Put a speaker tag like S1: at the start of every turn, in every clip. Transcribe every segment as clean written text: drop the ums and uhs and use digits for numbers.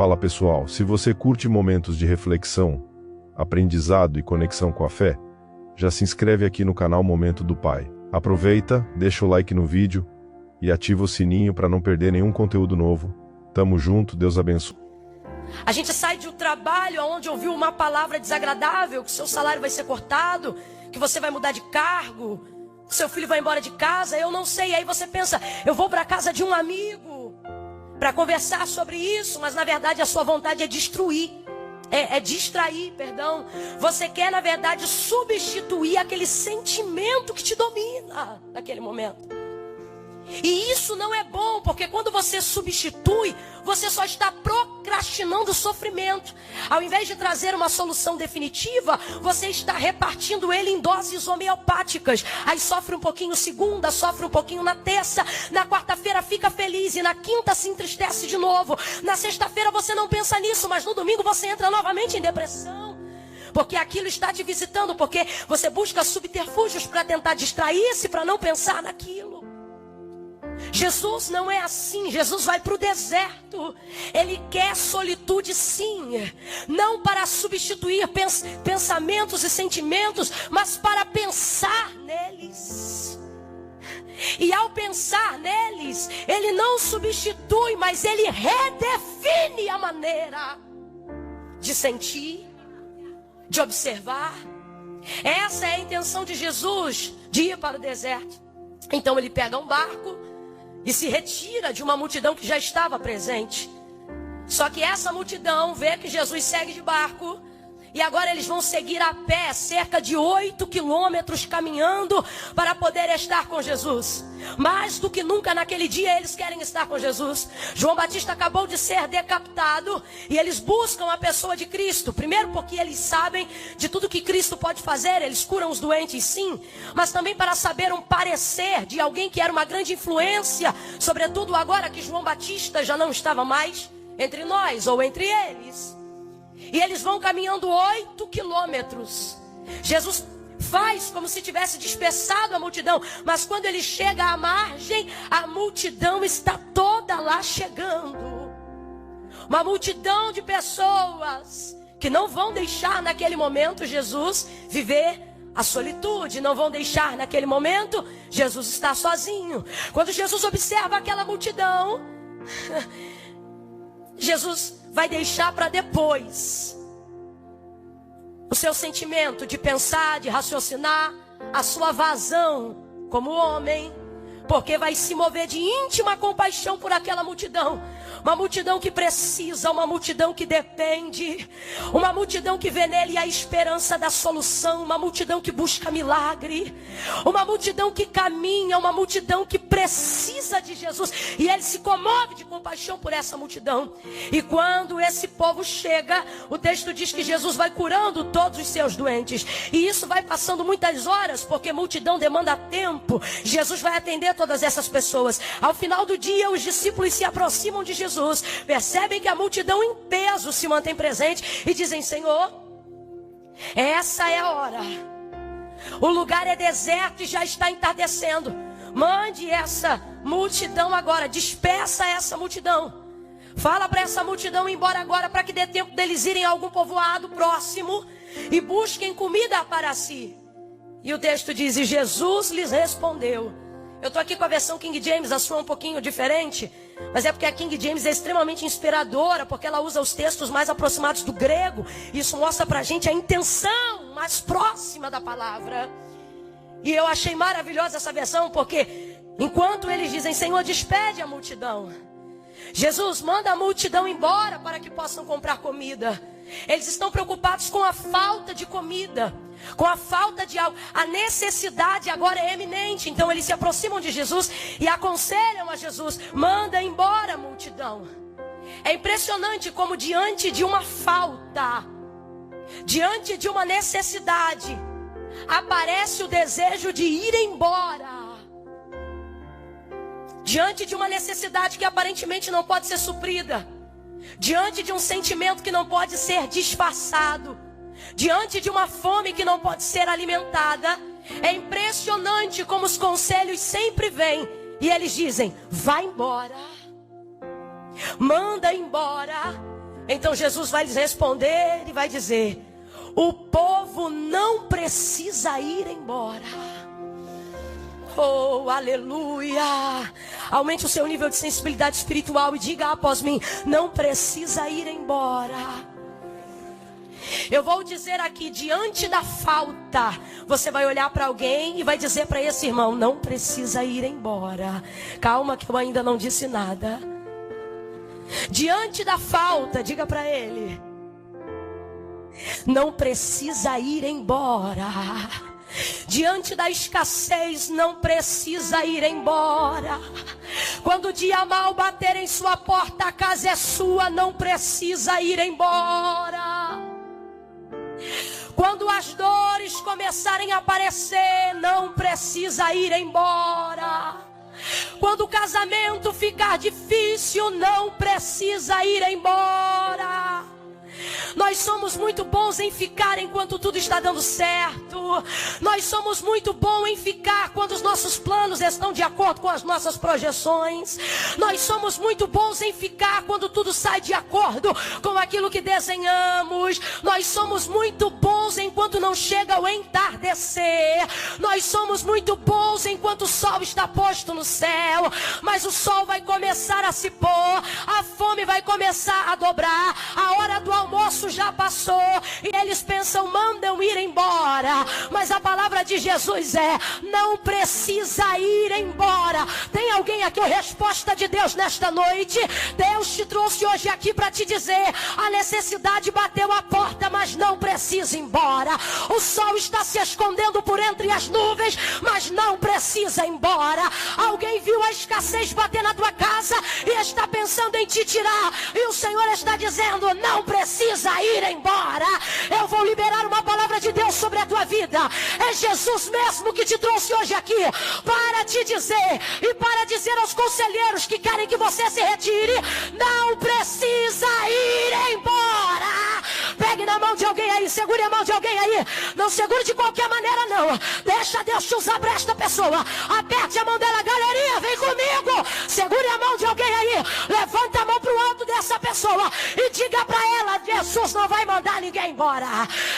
S1: Fala pessoal, se você curte momentos de reflexão, aprendizado e conexão com a fé, já se inscreve aqui no canal Momento do Pai. Aproveita, deixa o like no vídeo e ativa o sininho para não perder nenhum conteúdo novo. Tamo junto, Deus abençoe.
S2: A gente sai de um trabalho onde ouviu uma palavra desagradável, que seu salário vai ser cortado, que você vai mudar de cargo, que seu filho vai embora de casa, eu não sei. Aí você pensa, eu vou para a casa de um amigo para conversar sobre isso, mas na verdade a sua vontade é destruir. Distrair, perdão. Você quer, na verdade, substituir aquele sentimento que te domina naquele momento. E isso não é bom, porque quando você substitui, você só está procrastinando o sofrimento. Ao invés de trazer uma solução definitiva, você está repartindo ele em doses homeopáticas. Aí sofre um pouquinho segunda, sofre um pouquinho na terça, na quarta-feira fica feliz e na quinta se entristece de novo. Na sexta-feira você não pensa nisso, mas no domingo você entra novamente em depressão. Porque aquilo está te visitando, porque você busca subterfúgios para tentar distrair-se, para não pensar naquilo. Jesus não é assim. Jesus vai para o deserto. Ele quer solitude, sim. Não para substituir pensamentos e sentimentos, mas para pensar neles. E ao pensar neles, ele não substitui, mas ele redefine a maneira de sentir, de observar. Essa é a intenção de Jesus, de ir para o deserto. Então ele pega um barco e se retira de uma multidão que já estava presente. Só que essa multidão vê que Jesus segue de barco. E agora eles vão seguir a pé, cerca de 8 quilômetros caminhando para poder estar com Jesus. Mais do que nunca naquele dia eles querem estar com Jesus. João Batista acabou de ser decapitado e eles buscam a pessoa de Cristo. Primeiro porque eles sabem de tudo que Cristo pode fazer, eles curam os doentes sim. Mas também para saber um parecer de alguém que era uma grande influência, sobretudo agora que João Batista já não estava mais entre nós ou entre eles. E eles vão caminhando 8 quilômetros. Jesus faz como se tivesse dispersado a multidão. Mas quando ele chega à margem, a multidão está toda lá chegando. Uma multidão de pessoas que não vão deixar naquele momento Jesus viver a solitude. Não vão deixar naquele momento Jesus estar sozinho. Quando Jesus observa aquela multidão, Jesus vai deixar para depois o seu sentimento de pensar, de raciocinar, a sua vazão como homem, porque vai se mover de íntima compaixão por aquela multidão. Uma multidão que precisa, uma multidão que depende, uma multidão que vê nele a esperança da solução, uma multidão que busca milagre, uma multidão que caminha, uma multidão que precisa de Jesus. E ele se comove de compaixão por essa multidão. E quando esse povo chega, o texto diz que Jesus vai curando todos os seus doentes. E isso vai passando muitas horas, porque multidão demanda tempo. Jesus vai atender todas essas pessoas. Ao final do dia, os discípulos se aproximam de Jesus, percebem que a multidão em peso se mantém presente e dizem: Senhor, essa é a hora. O lugar é deserto e já está entardecendo. Mande essa multidão agora, dispersa essa multidão. Fala para essa multidão ir embora agora, para que dê tempo deles irem a algum povoado próximo e busquem comida para si. E o texto diz: e Jesus lhes respondeu. Eu estou aqui com a versão King James, a sua é um pouquinho diferente, mas é porque a King James é extremamente inspiradora, porque ela usa os textos mais aproximados do grego. Isso mostra para a gente a intenção mais próxima da palavra. E eu achei maravilhosa essa versão, porque enquanto eles dizem: Senhor, despede a multidão, Jesus manda a multidão embora para que possam comprar comida. Eles estão preocupados com a falta de comida, com a falta de algo. A necessidade agora é eminente. Então eles se aproximam de Jesus e aconselham a Jesus: manda embora a multidão. É impressionante como diante de uma falta, diante de uma necessidade, aparece o desejo de ir embora. Diante de uma necessidade que aparentemente não pode ser suprida, diante de um sentimento que não pode ser disfarçado, diante de uma fome que não pode ser alimentada, é impressionante como os conselhos sempre vêm e eles dizem: vai embora, manda embora, Então Jesus vai lhes responder e vai dizer: o povo não precisa ir embora. Oh, aleluia. Aumente o seu nível de sensibilidade espiritual e diga após mim: não precisa ir embora. Eu vou dizer aqui, diante da falta, você vai olhar para alguém e vai dizer para esse irmão: não precisa ir embora. Calma que eu ainda não disse nada. Diante da falta, diga para ele: não precisa ir embora. Diante da escassez, não precisa ir embora. Quando o dia mal bater em sua porta, a casa é sua, não precisa ir embora. Quando as dores começarem a aparecer, não precisa ir embora. Quando o casamento ficar difícil, não precisa ir embora. Nós somos muito bons em ficar enquanto tudo está dando certo. Nós somos muito bons em ficar quando os nossos planos estão de acordo com as nossas projeções. Nós somos muito bons em ficar quando tudo sai de acordo com aquilo que desenhamos. Nós somos muito bons enquanto não chega o entardecer. Nós somos muito bons enquanto o sol está posto no céu. Mas o sol vai começar a se pôr, a fome vai começar a dobrar, a hora do almoço já passou e eles pensam: mandam ir embora. Mas a palavra de Jesus é: não precisa ir embora. Tem alguém aqui? A resposta de Deus nesta noite: Deus te trouxe hoje aqui para te dizer: a necessidade bateu a porta, mas não precisa ir embora. O sol está se escondendo por entre as nuvens, mas não precisa ir embora. Alguém viu a escassez bater na tua casa e está pensando em te tirar, e o Senhor está dizendo: não precisa ir embora. Eu vou liberar uma palavra de Deus sobre a tua vida. É Jesus mesmo que te trouxe hoje aqui para te dizer e para dizer aos conselheiros que querem que você se retire: não precisa ir embora. Pegue na mão de alguém aí, segure a mão de alguém aí. Não segure de qualquer maneira não. Deixa Deus te usar para esta pessoa. Aperte a mão dela, galerinha, vem comigo. Segure a mão de alguém aí. Levanta a mão para o alto dessa pessoa e diga para ela: Jesus não vai mandar ninguém embora.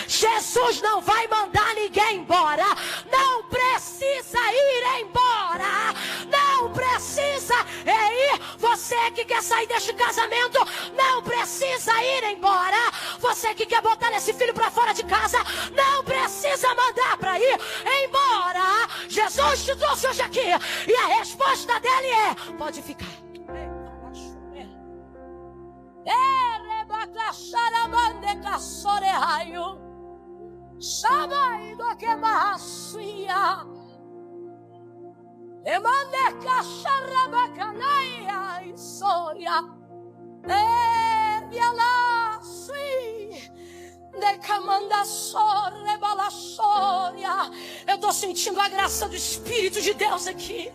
S2: Jesus não vai mandar ninguém embora. Não precisa ir embora. Não precisa ir. Você que quer sair deste casamento, não precisa ir embora. Você que quer botar esse filho para fora de casa, não precisa mandar para ir embora. Jesus te trouxe hoje aqui e a resposta dele é: pode ficar. Eu estou sentindo a graça do Espírito de Deus aqui.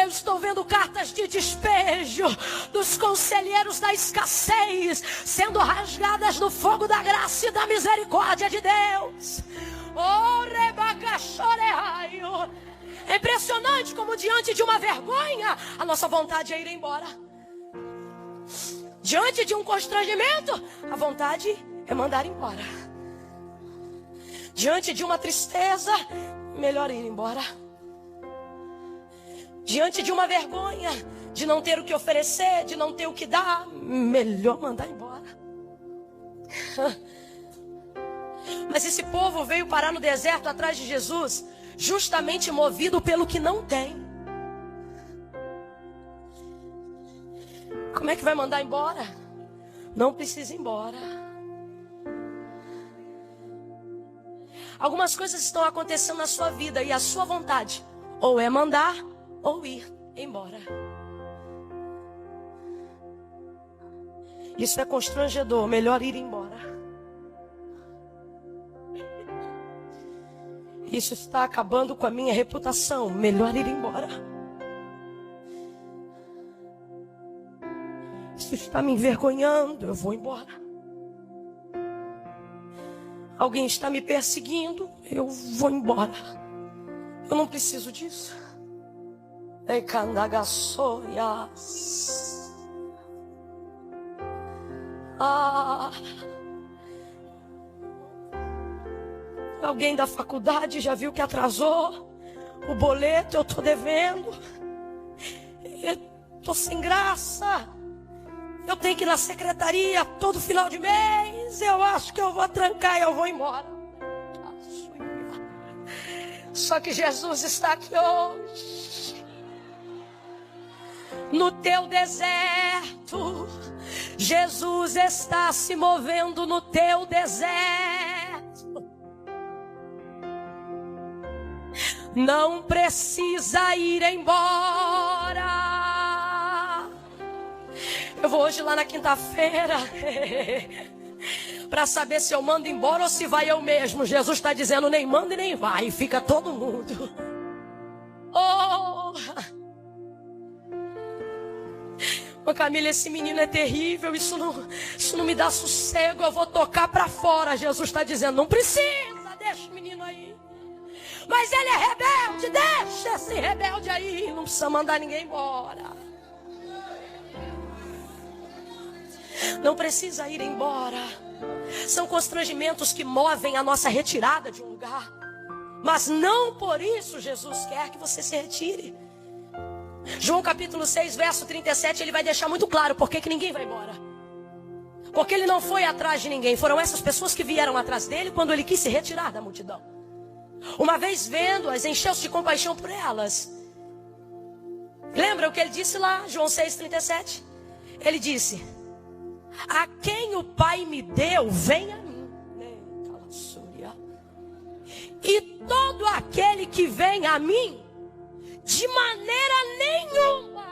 S2: Eu estou vendo cartas de despejo dos conselheiros da escassez sendo rasgadas no fogo da graça e da misericórdia de Deus. É impressionante como diante de uma vergonha, a nossa vontade é ir embora. Diante de um constrangimento, a vontade é mandar embora. Diante de uma tristeza, melhor ir embora. Diante de uma vergonha, de não ter o que oferecer, de não ter o que dar, melhor mandar embora. Mas esse povo veio parar no deserto atrás de Jesus, justamente movido pelo que não tem. Como é que vai mandar embora? Não precisa ir embora. Algumas coisas estão acontecendo na sua vida e a sua vontade ou é mandar ou ir embora. Isso é constrangedor, melhor ir embora. Isso está acabando com a minha reputação, melhor ir embora. Isso está me envergonhando, eu vou embora. Alguém está me perseguindo, eu vou embora. Eu não preciso disso. Ah, alguém da faculdade já viu que atrasou o boleto, eu tô devendo. Eu tô sem graça. Eu tenho que ir na secretaria todo final de mês. Eu acho que eu vou trancar e eu vou embora. Só que Jesus está aqui hoje. No teu deserto, Jesus está se movendo no teu deserto. Não precisa ir embora. Eu vou hoje lá na quinta-feira para saber se eu mando embora ou se vai eu mesmo. Jesus está dizendo, nem manda e nem vai. Fica todo mundo. Oh! Camila, esse menino é terrível. Isso não me dá sossego. Eu vou tocar para fora. Jesus está dizendo, não precisa. Deixa o menino aí. Mas ele é rebelde. Deixa esse rebelde aí. Não precisa mandar ninguém embora. Não precisa ir embora. São constrangimentos que movem a nossa retirada de um lugar. Mas não por isso Jesus quer que você se retire. João capítulo 6, verso 37, ele vai deixar muito claro por que ninguém vai embora. Porque ele não foi atrás de ninguém. Foram essas pessoas que vieram atrás dele quando ele quis se retirar da multidão. Uma vez vendo-as, encheu-se de compaixão por elas. Lembra o que ele disse lá, João 6, 37? Ele disse, a quem o Pai me deu, vem a mim. E todo aquele que vem a mim, de maneira nenhuma.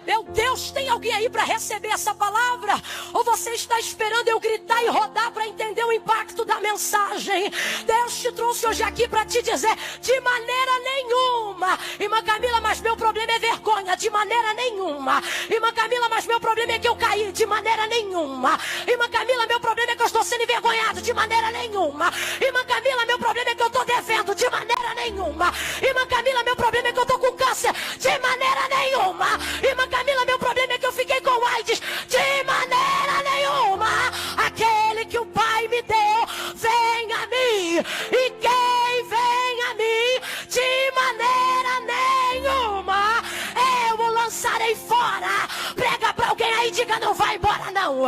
S2: Meu Deus, tem alguém aí para receber essa palavra? Ou você está esperando eu gritar e rodar para entender o impacto da mensagem? Deus te trouxe hoje aqui para te dizer, de maneira nenhuma. Irmã Camila, mas meu problema é vergonha. De maneira nenhuma. Irmã Camila, mas meu problema é que eu caí. De maneira nenhuma. Irmã Camila, meu problema é que eu estou sendo envergonhado. De maneira nenhuma. Irmã Camila, meu problema é que eu estou devendo. De maneira nenhuma. Irmã Camila, meu problema é que eu estou com câncer. De maneira nenhuma. Irmã Camila, meu problema é que eu fiquei com AIDS. De maneira nenhuma. Aquele que o Pai me deu, vem a mim. E quem vem a mim, de maneira nenhuma, eu o lançarei fora. Prega pra alguém aí e diga, não vai embora não.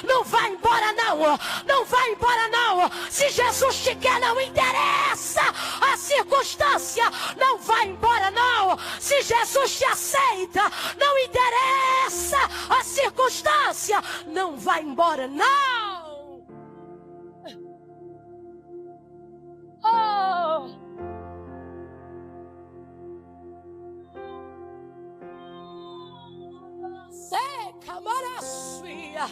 S2: Não vai embora não. Não vai embora não. Se Jesus te quer, não interessa a circunstância. Não vai embora não. Se Jesus te aceita, não interessa a circunstância. Não vai embora não. Oh! Seca, maraçuia.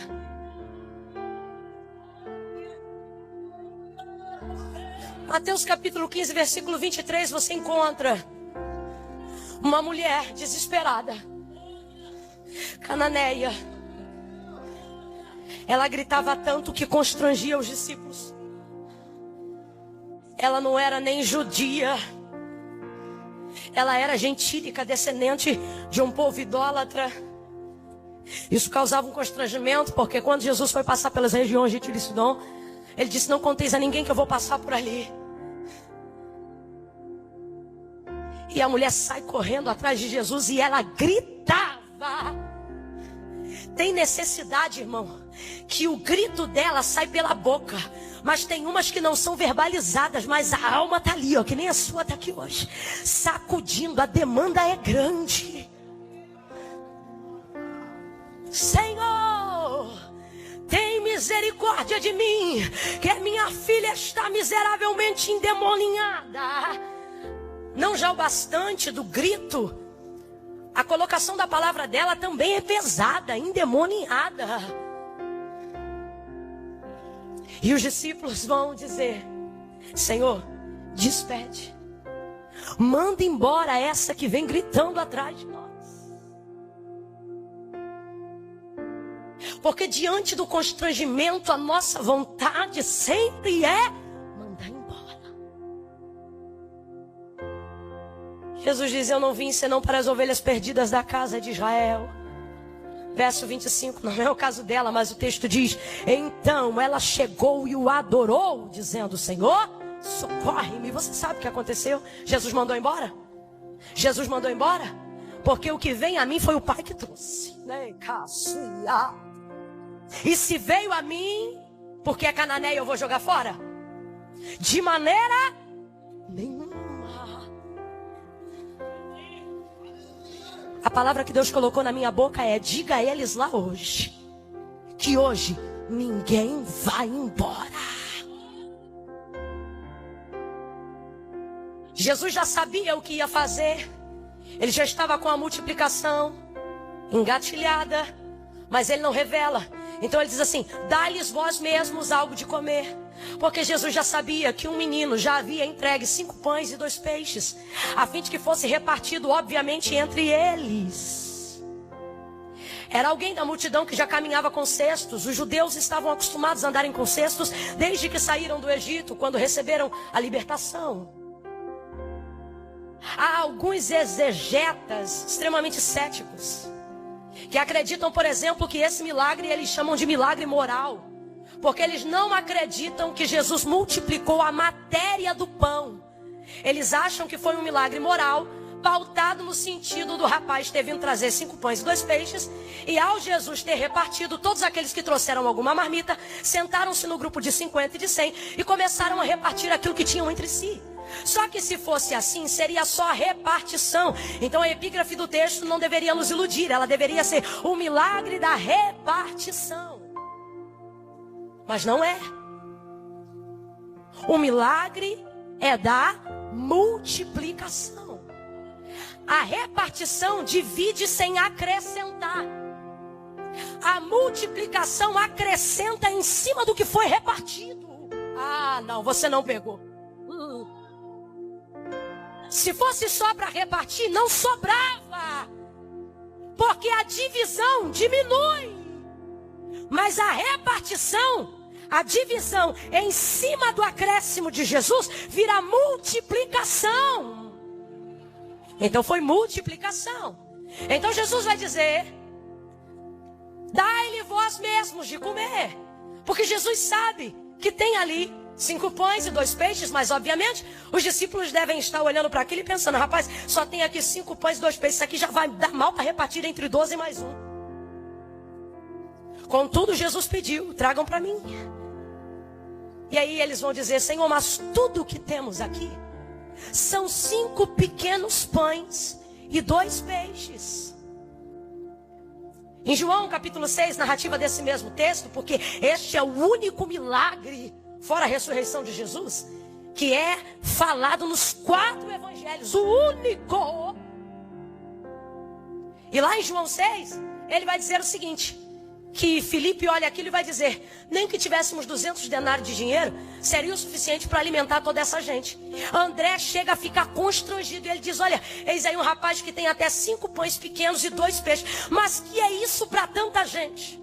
S2: Mateus capítulo 15, versículo 23, você encontra uma mulher desesperada, cananeia. Ela gritava tanto que constrangia os discípulos. Ela não era nem judia. Ela era gentílica, descendente de um povo idólatra. Isso causava um constrangimento, porque quando Jesus foi passar pelas regiões de Tiro e Sidom, ele disse, não conteis a ninguém que eu vou passar por ali. E a mulher sai correndo atrás de Jesus e ela gritava. Tem necessidade, irmão, que o grito dela sai pela boca. Mas tem umas que não são verbalizadas, mas a alma está ali, ó, que nem a sua está aqui hoje, sacudindo. A demanda é grande. Senhor, tem misericórdia de mim, que a minha filha está miseravelmente endemoninhada. Não já o bastante do grito, a colocação da palavra dela também é pesada, endemoniada. E os discípulos vão dizer, Senhor, despede. Manda embora essa que vem gritando atrás de nós. Porque diante do constrangimento, a nossa vontade sempre é mandar embora. Jesus diz, eu não vim senão para as ovelhas perdidas da casa de Israel. Verso 25, não é o caso dela, mas o texto diz: então ela chegou e o adorou, dizendo: Senhor, socorre-me. Você sabe o que aconteceu? Jesus mandou embora? Jesus mandou embora? Porque o que vem a mim foi o Pai que trouxe. E se veio a mim, porque é cananeia, eu vou jogar fora? De maneira nenhuma. A palavra que Deus colocou na minha boca é: diga a eles lá hoje, que hoje ninguém vai embora. Jesus já sabia o que ia fazer. Ele já estava com a multiplicação engatilhada, mas ele não revela. Então ele diz assim: dá-lhes vós mesmos algo de comer. Porque Jesus já sabia que um menino já havia entregue 5 pães e 2 peixes, a fim de que fosse repartido, obviamente, entre eles. Era alguém da multidão que já caminhava com cestos. Os judeus estavam acostumados a andarem com cestos desde que saíram do Egito, quando receberam a libertação. Há alguns exegetas extremamente céticos que acreditam, por exemplo, que esse milagre eles chamam de milagre moral, porque eles não acreditam que Jesus multiplicou a matéria do pão. Eles acham que foi um milagre moral, pautado no sentido do rapaz ter vindo trazer 5 pães e 2 peixes, e ao Jesus ter repartido, todos aqueles que trouxeram alguma marmita sentaram-se no grupo de 50 e de 100 e começaram a repartir aquilo que tinham entre si. Só que se fosse assim, seria só a repartição. Então a epígrafe do texto não deveria nos iludir, ela deveria ser o milagre da repartição. Mas não é. O milagre é da multiplicação. A repartição divide sem acrescentar. A multiplicação acrescenta em cima do que foi repartido. Ah, não, você não pegou. Se fosse só para repartir, não sobrava. Porque a divisão diminui. Mas a repartição, a divisão em cima do acréscimo de Jesus, vira multiplicação. Então foi multiplicação. Então Jesus vai dizer: dai-lhe vós mesmos de comer. Porque Jesus sabe que tem ali 5 pães e 2 peixes, mas obviamente os discípulos devem estar olhando para aquilo e pensando: rapaz, só tem aqui 5 pães e 2 peixes, isso aqui já vai dar mal para repartir entre 12 mais 1. Contudo, Jesus pediu: tragam para mim. E aí eles vão dizer: Senhor, mas tudo o que temos aqui são 5 pequenos pães e 2 peixes. Em João capítulo 6, narrativa desse mesmo texto, porque este é o único milagre, fora a ressurreição de Jesus, que é falado nos 4 evangelhos, o único. E lá em João 6, ele vai dizer o seguinte: que Filipe olha aquilo e vai dizer: nem que tivéssemos 200 denários de dinheiro, seria o suficiente para alimentar toda essa gente. André chega a ficar constrangido e ele diz: olha, eis aí um rapaz que tem até 5 pães pequenos e 2 peixes, mas que é isso para tanta gente?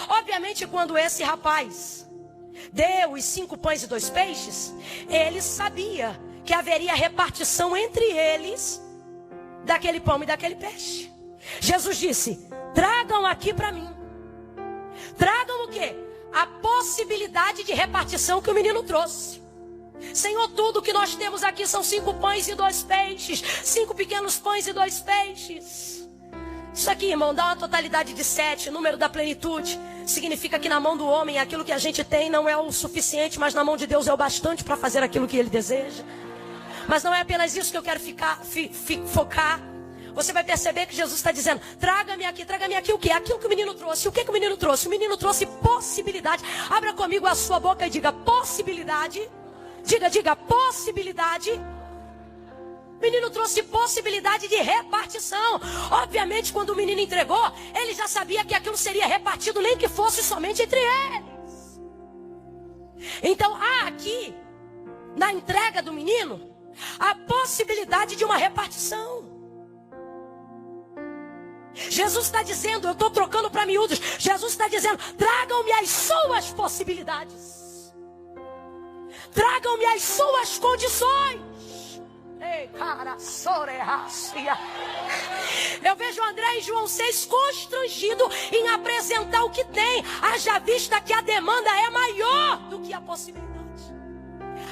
S2: Obviamente, quando esse rapaz deu os 5 pães e 2 peixes, ele sabia que haveria repartição entre eles daquele pão e daquele peixe. Jesus disse: tragam aqui para mim. Tragam o quê? A possibilidade de repartição que o menino trouxe. Senhor, tudo que nós temos aqui são 5 pães e 2 peixes. 5 pequenos pães e 2 peixes. Isso aqui, irmão, dá uma totalidade de 7, número da plenitude. Significa que na mão do homem aquilo que a gente tem não é o suficiente, mas na mão de Deus é o bastante para fazer aquilo que Ele deseja. Mas não é apenas isso que eu quero focar. Você vai perceber que Jesus está dizendo: traga-me aqui o que? Aquilo que o menino trouxe. O que o menino trouxe? O menino trouxe possibilidade. Abra comigo a sua boca e diga: possibilidade. Diga, possibilidade. O menino trouxe possibilidade de repartição. Obviamente, quando o menino entregou, ele já sabia que aquilo seria repartido, nem que fosse somente entre eles. Então, há aqui, na entrega do menino, a possibilidade de uma repartição. Jesus está dizendo, eu estou trocando para miúdos, Jesus está dizendo: tragam-me as suas possibilidades. Tragam-me as suas condições. Ei, cara, soreácia. Eu vejo André em João 6 constrangido em apresentar o que tem, haja vista que a demanda é maior do que a possibilidade.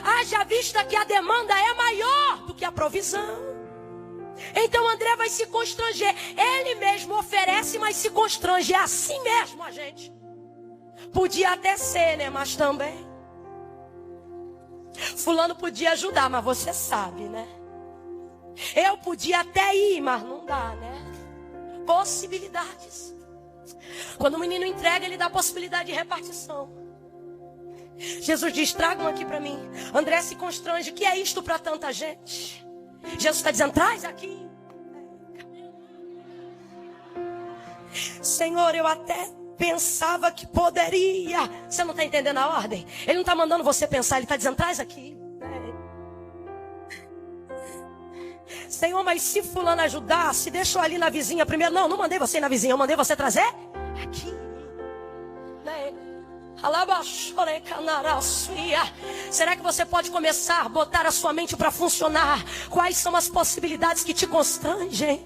S2: Haja vista que a demanda é maior do que a provisão. Então André vai se constranger. Ele mesmo oferece, mas se constrange. É assim mesmo a gente. Podia até ser, né? Mas também. Fulano podia ajudar, mas você sabe, né? Eu podia até ir, mas não dá, né? Possibilidades. Quando o menino entrega, ele dá possibilidade de repartição. Jesus diz, tragam aqui para mim. André se constrange, que é isto para tanta gente? Jesus está dizendo, traz aqui. Senhor, eu até pensava que poderia. Você não está entendendo a ordem? Ele não está mandando você pensar, ele está dizendo, traz aqui. Senhor, mas se fulano ajudasse, deixou ali na vizinha primeiro. Não, não mandei você ir na vizinha, eu mandei você trazer aqui. Será que você pode começar a botar a sua mente para funcionar? Quais são as possibilidades que te constrangem?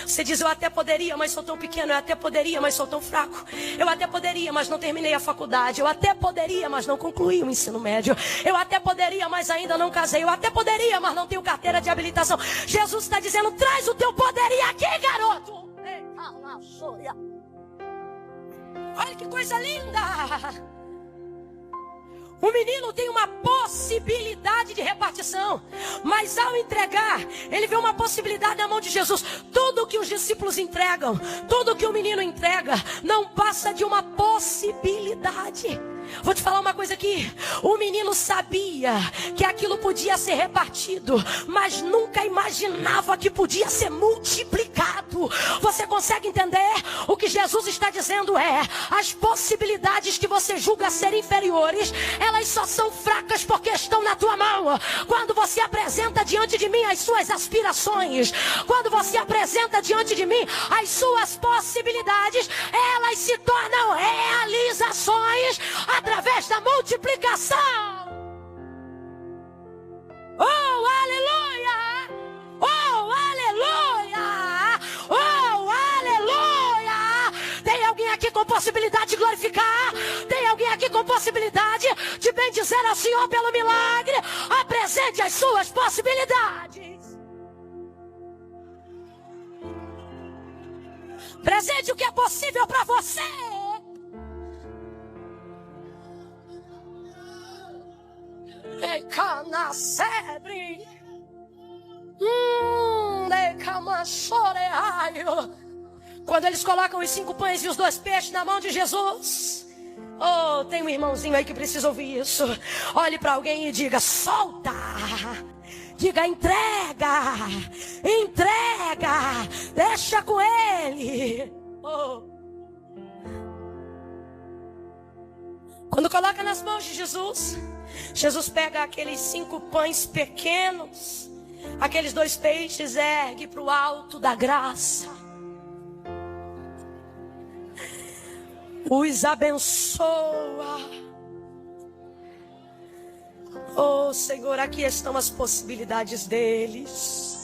S2: Você diz, eu até poderia, mas sou tão pequeno. Eu até poderia, mas sou tão fraco. Eu até poderia, mas não terminei a faculdade. Eu até poderia, mas não concluí o ensino médio. Eu até poderia, mas ainda não casei. Eu até poderia, mas não tenho carteira de habilitação. Jesus está dizendo, traz o teu poderia aqui, garoto. Olha que coisa linda. O menino tem uma possibilidade de repartição, mas ao entregar, ele vê uma possibilidade na mão de Jesus. Tudo que os discípulos entregam, tudo que o menino entrega, não passa de uma possibilidade. Vou te falar uma coisa aqui. O menino sabia que aquilo podia ser repartido, mas nunca imaginava que podia ser multiplicado. Você consegue entender? O que Jesus está dizendo é, as possibilidades que você julga ser inferiores, elas só são fracas porque estão na tua mão. Quando você apresenta diante de mim as suas aspirações, quando você apresenta diante de mim as suas possibilidades, elas se tornam realizações através da multiplicação. Oh, aleluia! Oh, aleluia! Oh, aleluia! Tem alguém aqui com possibilidade de glorificar? Tem alguém aqui com possibilidade de bendizer ao Senhor pelo milagre? Apresente as suas possibilidades. Presente o que é possível para você. Quando eles colocam os 5 pães e os 2 peixes na mão de Jesus, oh, tem um irmãozinho aí que precisa ouvir isso. Olhe para alguém e diga, solta. Diga, entrega. Entrega. Deixa com ele. Oh. Quando coloca nas mãos de Jesus, Jesus pega aqueles 5 pães pequenos, aqueles 2 peixes, ergue para o alto da graça, os abençoa. Oh Senhor, aqui estão as possibilidades deles.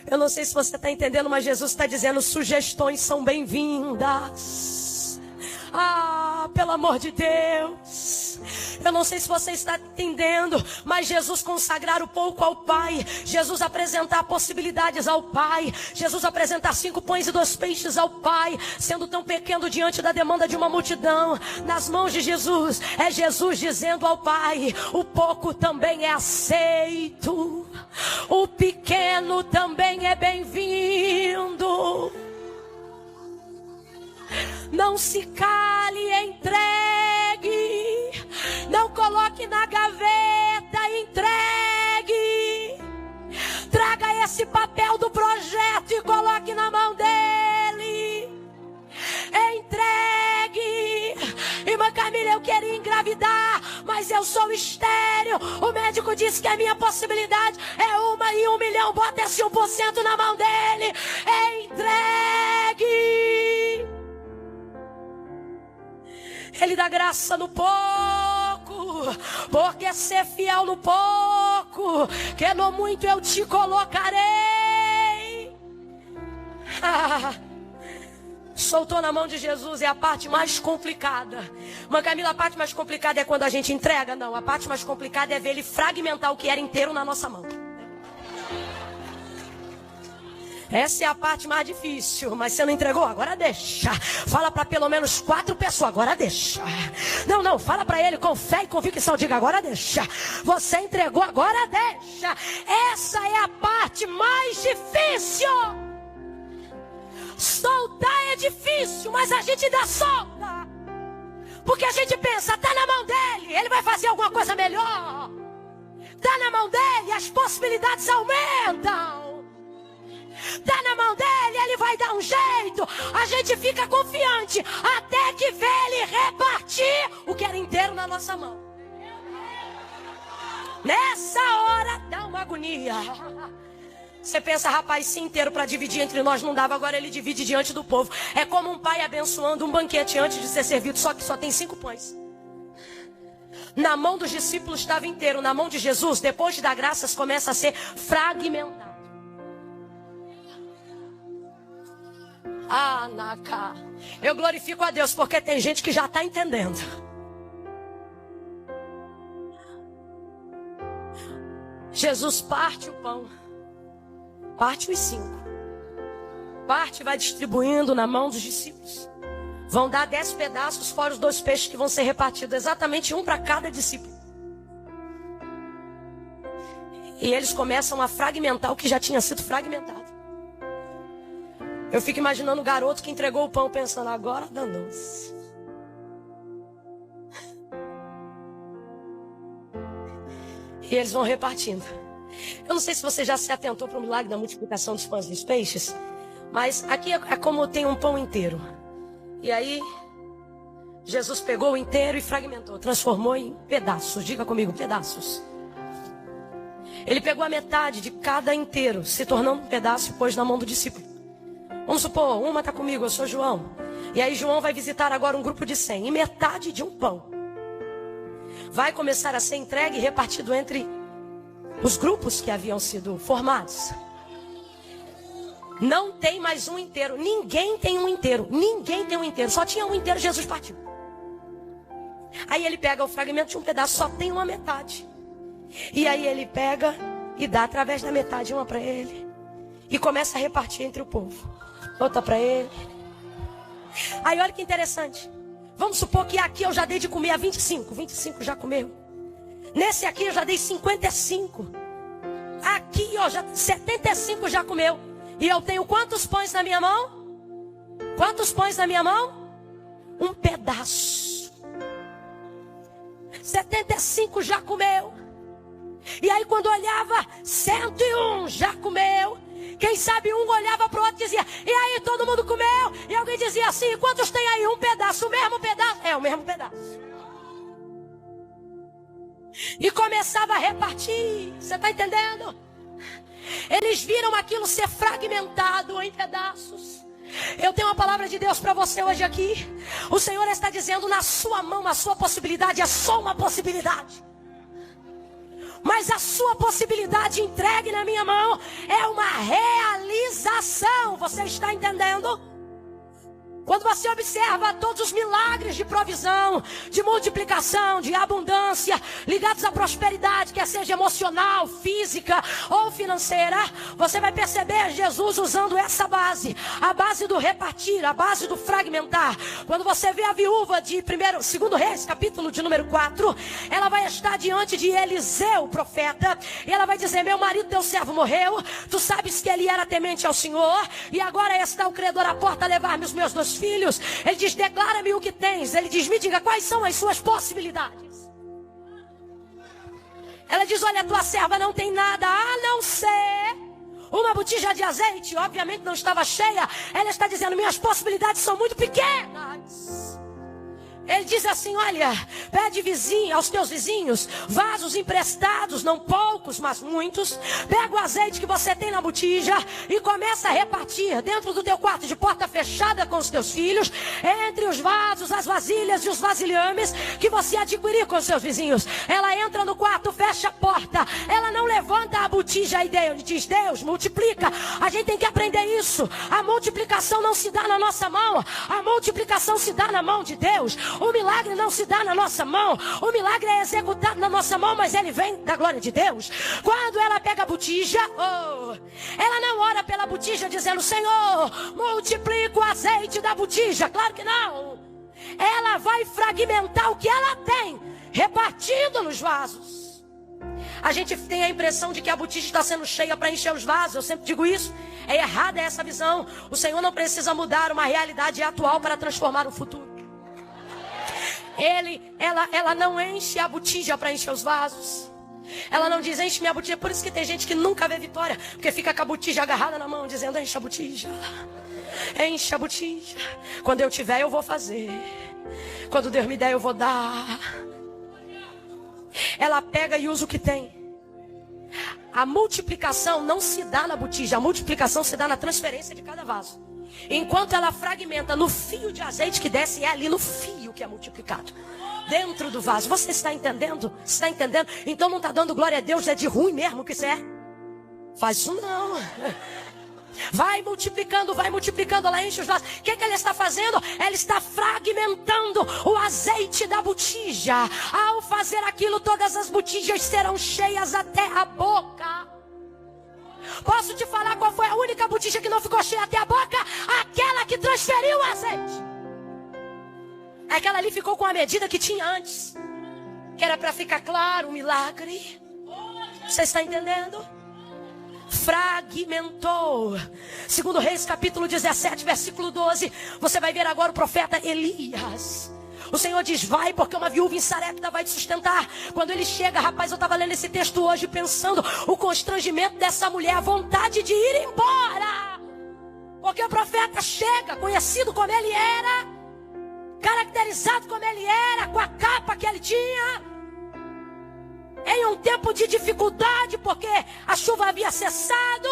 S2: Eu não sei se você está entendendo, mas Jesus está dizendo, sugestões são bem-vindas. Ah, pelo amor de Deus. Eu não sei se você está entendendo, mas Jesus consagrar o pouco ao Pai, Jesus apresentar possibilidades ao Pai, Jesus apresentar 5 pães e 2 peixes ao Pai, sendo tão pequeno diante da demanda de uma multidão, nas mãos de Jesus, é Jesus dizendo ao Pai, o pouco também é aceito, o pequeno também é bem-vindo. Não se cale, entregue. Não coloque na gaveta, entregue. Traga esse papel do projeto e coloque na mão dele. Entregue. Irmã Camila, eu queria engravidar, mas eu sou estéril. O médico disse que a minha possibilidade é 1 em 1 milhão. Bota esse 1% na mão dele. Entregue. Ele dá graça no pouco. porque ser fiel no pouco, que no muito eu te colocarei. Soltou na mão de Jesus é a parte mais complicada. Mas Camila, a parte mais complicada é quando a gente entrega? Não, a parte mais complicada é ver ele fragmentar o que era inteiro na nossa mão. Essa é a parte mais difícil. Mas você não entregou? Agora deixa. Fala para pelo menos 4 pessoas. Agora deixa. Não, fala para ele com fé e convicção. Diga, agora deixa. Você entregou, agora deixa. Essa é a parte mais difícil. Soltar é difícil, mas a gente ainda solta. Porque a gente pensa, tá na mão dele, ele vai fazer alguma coisa melhor. Tá na mão dele, as possibilidades aumentam. Tá na mão dele, ele vai dar um jeito. A gente fica confiante até que vê ele repartir o que era inteiro na nossa mão. Nessa hora dá uma agonia. Você pensa, rapaz, se inteiro para dividir entre nós não dava, agora ele divide diante do povo. É como um pai abençoando um banquete antes de ser servido, só que só tem 5 pães. Na mão dos discípulos estava inteiro, na mão de Jesus, depois de dar graças, começa a ser fragmentado. Naká. Eu glorifico a Deus porque tem gente que já está entendendo. Jesus parte o pão. Parte os 5. Parte vai distribuindo na mão dos discípulos. Vão dar 10 pedaços fora os 2 peixes que vão ser repartidos. Exatamente um para cada discípulo. E eles começam a fragmentar o que já tinha sido fragmentado. Eu fico imaginando o garoto que entregou o pão pensando, agora danou-se. E eles vão repartindo. Eu não sei se você já se atentou para o milagre da multiplicação dos pães e dos peixes, mas aqui é como tem um pão inteiro. E aí, Jesus pegou o inteiro e fragmentou, transformou em pedaços. Diga comigo, pedaços. Ele pegou a metade de cada inteiro, se tornando um pedaço e pôs na mão do discípulo. Vamos supor, uma está comigo, eu sou João. E aí João vai visitar agora um grupo de 100. E metade de um pão vai começar a ser entregue e repartido entre os grupos que haviam sido formados. Não tem mais um inteiro. Ninguém tem um inteiro. Ninguém tem um inteiro. Só tinha um inteiro, Jesus partiu. Aí ele pega o fragmento de um pedaço, só tem uma metade. E aí ele pega e dá através da metade uma para ele. E começa a repartir entre o povo. Outra para ele. Aí olha que interessante. Vamos supor que aqui eu já dei de comer a 25. 25 já comeu. Nesse aqui eu já dei 55. Aqui ó, 75 já comeu. E eu tenho quantos pães na minha mão? Quantos pães na minha mão? Um pedaço. 75 já comeu. E aí quando olhava, 101 já comeu. Quem sabe um olhava para o outro e dizia, e aí todo mundo comeu? E alguém dizia assim, quantos tem aí? Um pedaço, o mesmo pedaço? É, o mesmo pedaço. E começava a repartir, você está entendendo? Eles viram aquilo ser fragmentado em pedaços. Eu tenho uma palavra de Deus para você hoje aqui. O Senhor está dizendo, na sua mão, a sua possibilidade é só uma possibilidade. Mas a sua possibilidade entregue na minha mão é uma realização. Você está entendendo? Quando você observa todos os milagres de provisão, de multiplicação, de abundância, ligados à prosperidade, quer seja emocional, física ou financeira, você vai perceber Jesus usando essa base, a base do repartir, a base do fragmentar. Quando você vê a viúva de 2 Reis, capítulo de número 4, ela vai estar diante de Eliseu, o profeta, e ela vai dizer, meu marido, teu servo morreu, tu sabes que ele era temente ao Senhor, e agora está o credor à porta a levar-me os meus 2 filhos. Ele diz, declara-me o que tens. Ele diz, me diga quais são as suas possibilidades. Ela diz, olha, tua serva não tem nada a não ser uma botija de azeite. Obviamente não estava cheia. Ela está dizendo, minhas possibilidades são muito pequenas. Ele diz assim, olha, pede aos teus vizinhos, vasos emprestados, não poucos, mas muitos. Pega o azeite que você tem na botija e começa a repartir dentro do teu quarto de porta fechada com os teus filhos, entre os vasos, as vasilhas e os vasilhames que você adquirir com os seus vizinhos. Ela entra no quarto, fecha a porta, ela não levanta a botija e diz, Deus, multiplica. A gente tem que aprender isso. A multiplicação não se dá na nossa mão, a multiplicação se dá na mão de Deus. O milagre não se dá na nossa mão. O milagre é executado na nossa mão, mas ele vem da glória de Deus. Quando ela pega a botija, ela não ora pela botija dizendo, Senhor, multiplica o azeite da botija. Claro que não. Ela vai fragmentar o que ela tem, repartindo nos vasos. A gente tem a impressão de que a botija está sendo cheia para encher os vasos. Eu sempre digo isso. É errada essa visão. O Senhor não precisa mudar uma realidade atual para transformar o futuro. Ela não enche a botija para encher os vasos. Ela não diz, enche minha botija. Por isso que tem gente que nunca vê vitória, porque fica com a botija agarrada na mão, dizendo, enche a botija. Enche a botija. Quando eu tiver, eu vou fazer. Quando Deus me der, eu vou dar. Ela pega e usa o que tem. A multiplicação não se dá na botija. A multiplicação se dá na transferência de cada vaso. Enquanto ela fragmenta no fio de azeite que desce, é ali no fio que é multiplicado. Dentro do vaso. Você está entendendo? Está entendendo? Então não está dando glória a Deus, é de ruim mesmo que isso é. Faz isso não. Vai multiplicando, ela enche os vasos. O que ela está fazendo? Ela está fragmentando o azeite da botija. Ao fazer aquilo, todas as botijas serão cheias até a boca. Posso te falar qual foi a única botija que não ficou cheia até a boca? Aquela que transferiu o azeite. Aquela ali ficou com a medida que tinha antes, que era para ficar claro o milagre. Você está entendendo? Fragmentou. Segundo Reis capítulo 17, versículo 12. Você vai ver agora o profeta Elias. O Senhor diz, vai, porque uma viúva em Sarepta vai te sustentar. Quando ele chega, rapaz, eu estava lendo esse texto hoje, pensando o constrangimento dessa mulher, a vontade de ir embora. Porque o profeta chega, conhecido como ele era, caracterizado como ele era, com a capa que ele tinha, em um tempo de dificuldade, porque a chuva havia cessado.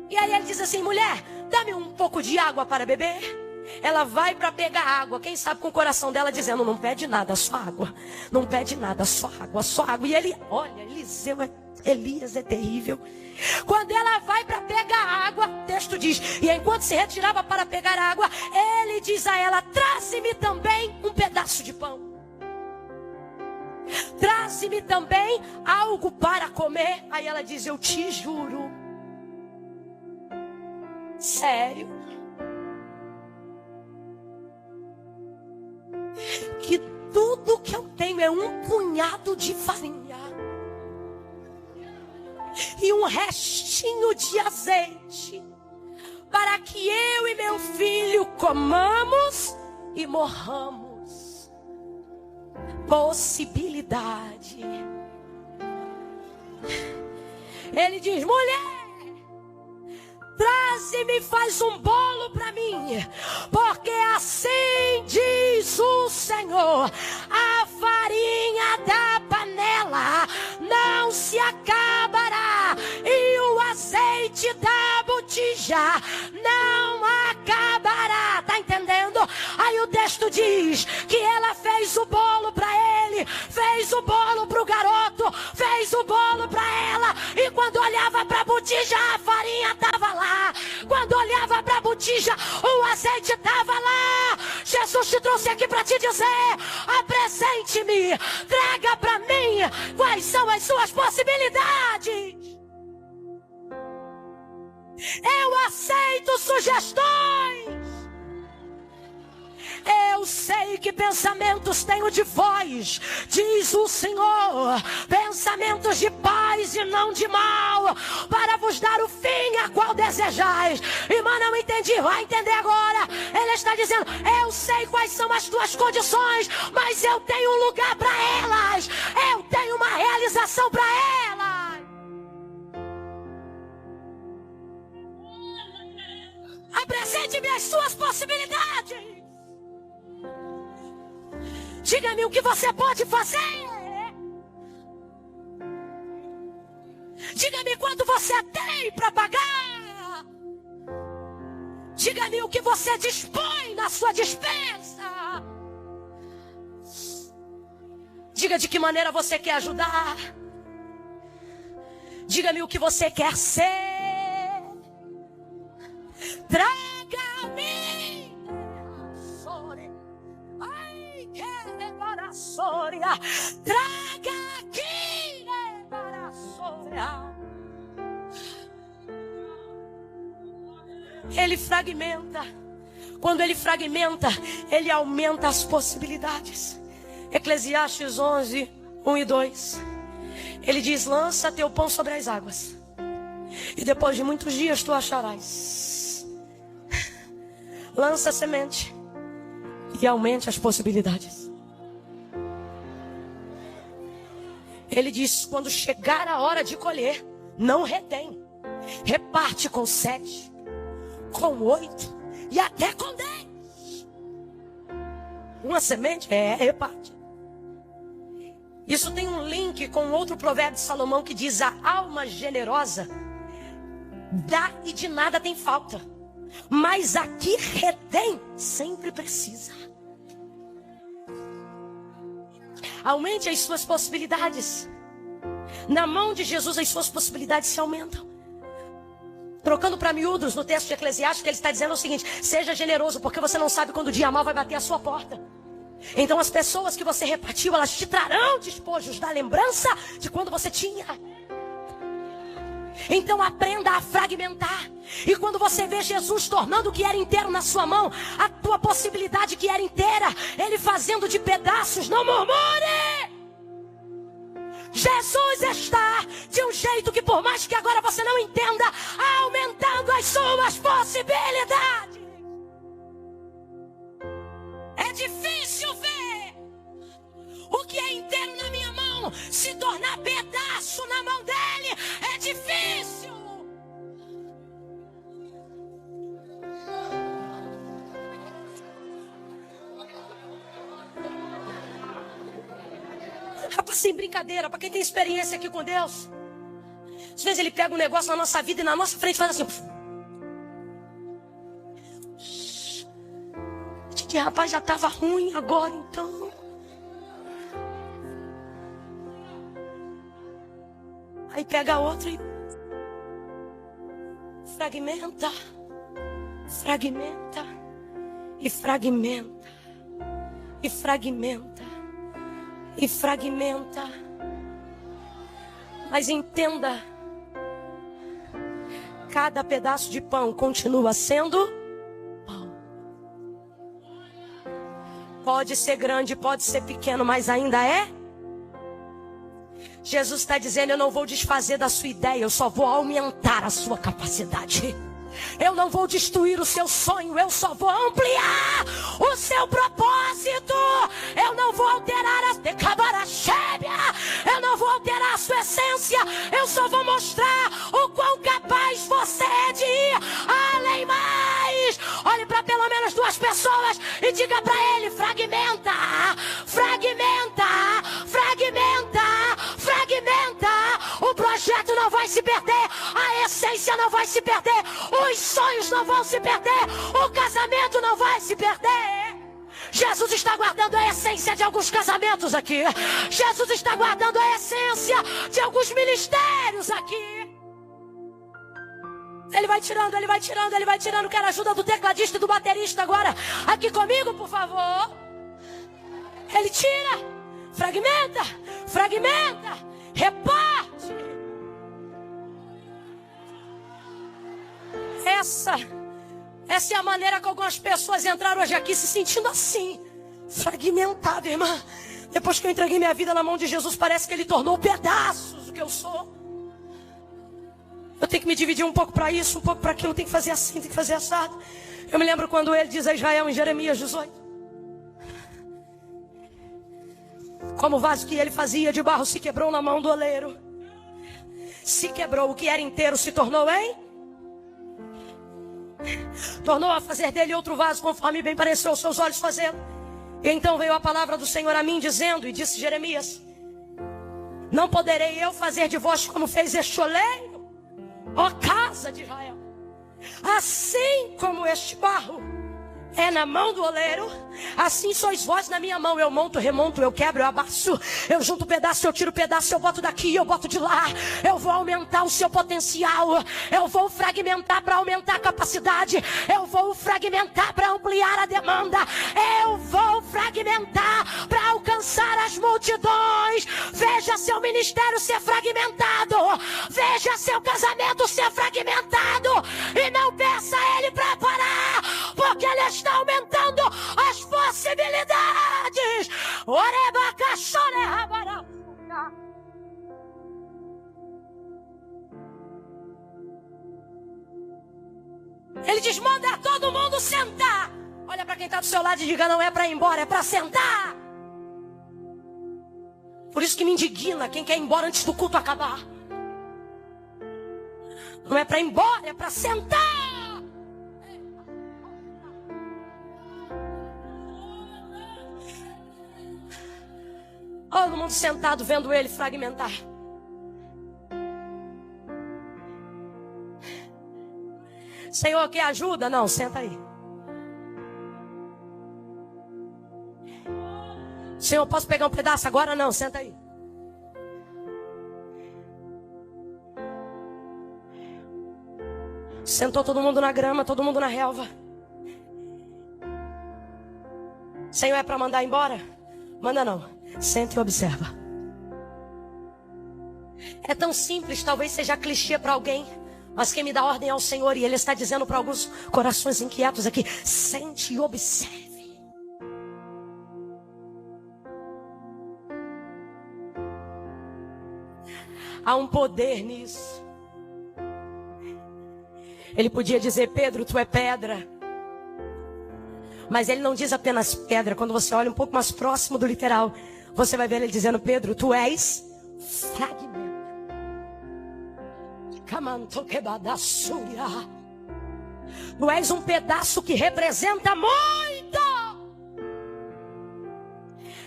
S2: E aí ele diz assim, mulher, dá-me um pouco de água para beber. Ela vai para pegar água, quem sabe com o coração dela dizendo, não pede nada, só água. Não pede nada, só água, só água. E ele, olha, Elias é terrível. Quando ela vai para pegar água, o texto diz, e enquanto se retirava para pegar água, ele diz a ela, traze-me também um pedaço de pão. Traze-me também algo para comer. Aí ela diz, eu te juro. Sério? Que tudo que eu tenho é um punhado de farinha e um restinho de azeite, para que eu e meu filho comamos e morramos. Possibilidade. Ele diz, mulher, traze-me e faz um bolo para mim, porque assim diz o Senhor, a farinha da panela não se acabará e o azeite da botija não acabará. Tá entendendo? Aí o texto diz que ela fez o bolo para ele, fez o bolo para o garoto, fez o bolo para ela, e quando olhava para a botija a farinha estava lá, quando olhava para a botija o azeite estava lá. Jesus te trouxe aqui para te dizer, apresente-me, traga para mim quais são as suas possibilidades. Eu aceito sugestões. Eu sei que pensamentos tenho de vós, diz o Senhor, pensamentos de paz e não de mal, para vos dar o fim a qual desejais. Irmã, não entendi, vai entender agora. Ele está dizendo, eu sei quais são as tuas condições, mas eu tenho um lugar para elas, eu tenho uma realização para elas. Apresente-me as suas possibilidades. Diga-me o que você pode fazer. Diga-me quanto você tem para pagar. Diga-me o que você dispõe na sua despensa. Diga de que maneira você quer ajudar. Diga-me o que você quer ser. Traga-me. Ai, que para Sória. Traga aqui para Sória. Ele fragmenta. Quando ele fragmenta, ele aumenta as possibilidades. Eclesiastes 11, 1 e 2. Ele diz: lança teu pão sobre as águas, e depois de muitos dias tu acharás. Lança a semente e aumente as possibilidades. Ele diz: quando chegar a hora de colher, não retém. Reparte com 7, com 8 e até com 10. Uma semente reparte. Isso tem um link com outro provérbio de Salomão que diz: a alma generosa dá e de nada tem falta, mas a que retém sempre precisa. Aumente as suas possibilidades. Na mão de Jesus as suas possibilidades se aumentam. Trocando para miúdos, no texto de Eclesiastes, ele está dizendo o seguinte: seja generoso, porque você não sabe quando o dia mau vai bater a sua porta. Então as pessoas que você repartiu, elas te trarão despojos da lembrança de quando você tinha. Então aprenda a fragmentar. E quando você vê Jesus tornando o que era inteiro na sua mão, a tua possibilidade que era inteira, Ele fazendo de pedaços, não murmure. Jesus está de um jeito que, por mais que agora você não entenda, aumentando as suas possibilidades. É difícil ver o que é inteiro na minha mão se tornar pedaço na mão dele. É difícil. Rapaz, sem brincadeira, para quem tem experiência aqui com Deus, às vezes Ele pega um negócio na nossa vida e na nossa frente faz assim. Que rapaz, já estava ruim agora então. Aí pega outro e fragmenta, fragmenta e fragmenta e fragmenta e fragmenta. Mas entenda, cada pedaço de pão continua sendo pode ser grande, pode ser pequeno, mas ainda é. Jesus está dizendo: eu não vou desfazer da sua ideia, eu só vou aumentar a sua capacidade. Eu não vou destruir o seu sonho, eu só vou ampliar o seu propósito. Eu não vou alterar eu não vou alterar a sua essência. Eu só vou mostrar o quão capaz você é de ir além mais. Olhe para pelo menos 2 pessoas e diga para ele: fragmenta, fragmenta, fragmenta, fragmenta. O projeto não vai se perder, a essência não vai se perder, os sonhos não vão se perder, o casamento não vai se perder. Jesus está guardando a essência de alguns casamentos aqui. Jesus está guardando a essência de alguns ministérios aqui. Ele vai tirando, ele vai tirando, ele vai tirando. Quero a ajuda do tecladista e do baterista agora. Aqui comigo, por favor. Ele tira, fragmenta, fragmenta, reparte. Essa é a maneira que algumas pessoas entraram hoje aqui se sentindo assim, fragmentada, irmã. Depois que eu entreguei minha vida na mão de Jesus, parece que Ele tornou pedaços o que eu sou. Eu tenho que me dividir um pouco para isso, um pouco para aquilo. Tem que fazer assim, tem que fazer assado. Eu me lembro quando Ele diz a Israel em Jeremias 18: como o vaso que ele fazia de barro se quebrou na mão do oleiro. Se quebrou, o que era inteiro se tornou tornou a fazer dele outro vaso, conforme bem pareceu aos seus olhos fazê-lo. E então veio a palavra do Senhor a mim dizendo, e disse Jeremias: não poderei eu fazer de vós como fez este oleiro, ó casa de Israel. Assim como este barro é na mão do oleiro, assim sois vós na minha mão. Eu monto, remonto, eu quebro, eu abaço, eu junto pedaço, eu tiro pedaço, eu boto daqui, eu boto de lá. Eu vou aumentar o seu potencial, eu vou fragmentar para aumentar a capacidade, eu vou fragmentar para ampliar a demanda, eu vou fragmentar para alcançar as multidões. Veja seu ministério ser fragmentado, veja seu casamento ser fragmentado, e não peça a ele para parar, porque ele está aumentando as possibilidades. Ele diz: manda todo mundo sentar. Olha para quem está do seu lado e diga: não é para ir embora, é para sentar. Por isso que me indigna quem quer ir embora antes do culto acabar. Não é para ir embora, é para sentar. Todo mundo sentado vendo ele fragmentar. Senhor, quer ajuda? Não, senta aí. Senhor, posso pegar um pedaço agora? Não, senta aí. Sentou todo mundo na grama, todo mundo na relva. Senhor, é para mandar embora? Manda não. Senta e observa. É tão simples, talvez seja clichê para alguém, mas quem me dá ordem é o Senhor, e Ele está dizendo para alguns corações inquietos aqui: sente e observe. Há um poder nisso. Ele podia dizer: Pedro, tu é pedra. Mas ele não diz apenas pedra. Quando você olha um pouco mais próximo do literal, você vai ver ele dizendo: Pedro, tu és fragmento. Tu és um pedaço que representa muito.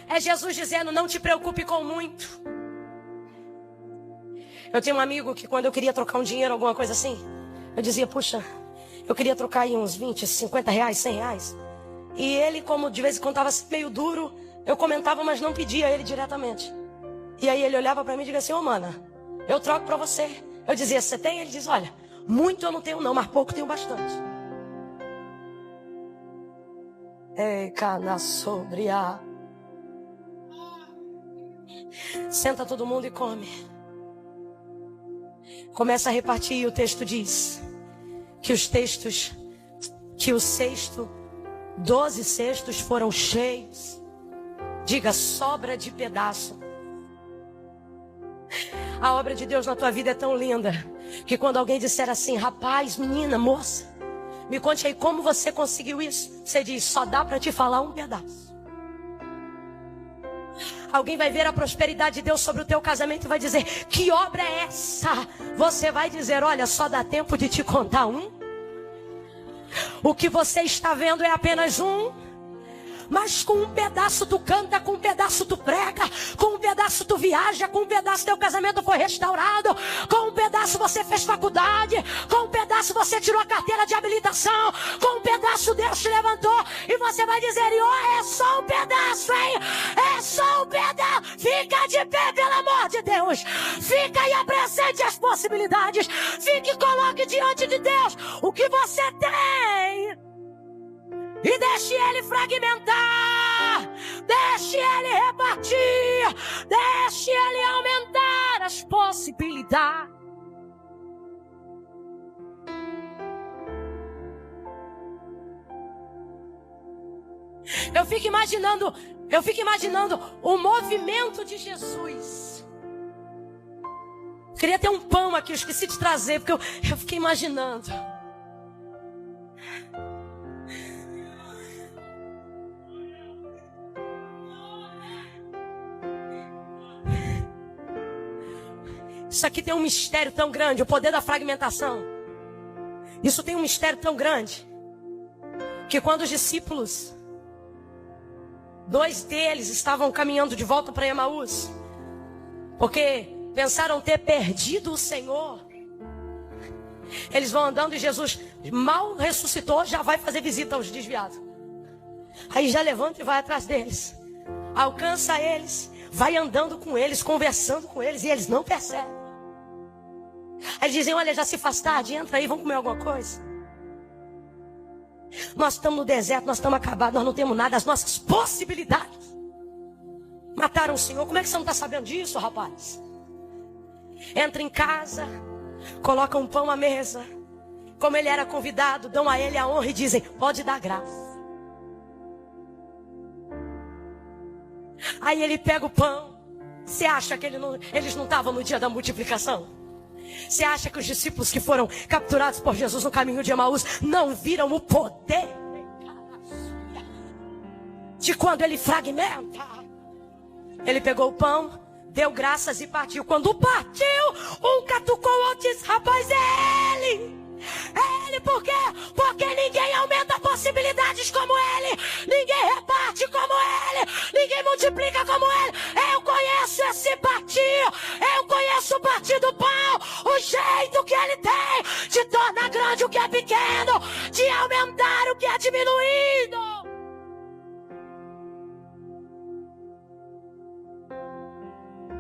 S2: É Jesus dizendo: não te preocupe com muito. Eu tinha um amigo que quando eu queria trocar um dinheiro, alguma coisa assim, eu dizia: puxa, eu queria trocar aí uns 20, 50 reais, 100 reais. E ele, como de vez em quando estava meio duro, eu comentava, mas não pedia a ele diretamente. E aí ele olhava para mim e dizia assim: ô mana, eu troco para você. Eu dizia: você tem? Ele diz: olha, muito eu não tenho não, mas pouco tenho bastante. Ei, cana sobre a... Senta todo mundo e come. Começa a repartir, e o texto diz que o cesto, 12 cestos foram cheios. Diga: sobra de pedaço. A obra de Deus na tua vida é tão linda que quando alguém disser assim: rapaz, menina, moça, me conte aí como você conseguiu isso, você diz: só dá para te falar um pedaço. Alguém vai ver a prosperidade de Deus sobre o teu casamento e vai dizer: que obra é essa? Você vai dizer: olha, só dá tempo de te contar um. O que você está vendo é apenas um. Mas com um pedaço tu canta, com um pedaço tu prega, com um pedaço tu viaja, com um pedaço teu casamento foi restaurado, com um pedaço você fez faculdade, com um pedaço você tirou a carteira de habilitação, com um pedaço Deus te levantou, e você vai dizer: oh, é só um pedaço, hein? É só um pedaço. Fica de pé, pelo amor de Deus. Fica e apresente as possibilidades. Fique e coloque diante de Deus o que você tem. E deixe ele fragmentar, deixe ele repartir, deixe ele aumentar as possibilidades. Eu fico imaginando o movimento de Jesus. Queria ter um pão aqui, eu esqueci de trazer, porque eu fiquei imaginando. Isso aqui tem um mistério tão grande, o poder da fragmentação. Isso tem um mistério tão grande, que quando os discípulos 2 deles estavam caminhando de volta para Emaús, porque pensaram ter perdido o Senhor. Eles vão andando e Jesus mal ressuscitou, já vai fazer visita aos desviados. Aí já levanta e vai atrás deles, alcança eles, vai andando com eles, conversando com eles, e eles não percebem. Aí eles dizem: olha, já se faz tarde, entra aí, vamos comer alguma coisa. Nós estamos no deserto, nós estamos acabados, nós não temos nada, as nossas possibilidades mataram o Senhor. Como é que você não está sabendo disso, rapaz? Entra em casa, coloca um pão à mesa, como ele era convidado, dão a ele a honra e dizem: pode dar graça. Aí ele pega o pão. Você acha que eles não estavam no dia da multiplicação? Você acha que os discípulos que foram capturados por Jesus no caminho de Emaús não viram o poder de quando ele fragmenta? Ele pegou o pão, deu graças e partiu. Quando partiu, um catucou o outro e disse: rapaz, é ele! É ele, por quê? Porque ninguém aumenta possibilidades como ele, ninguém reparte como ele, ninguém multiplica como ele. Eu conheço esse partir, eu conheço o partir do pão, o jeito que ele tem de tornar grande o que é pequeno, de aumentar o que é diminuído.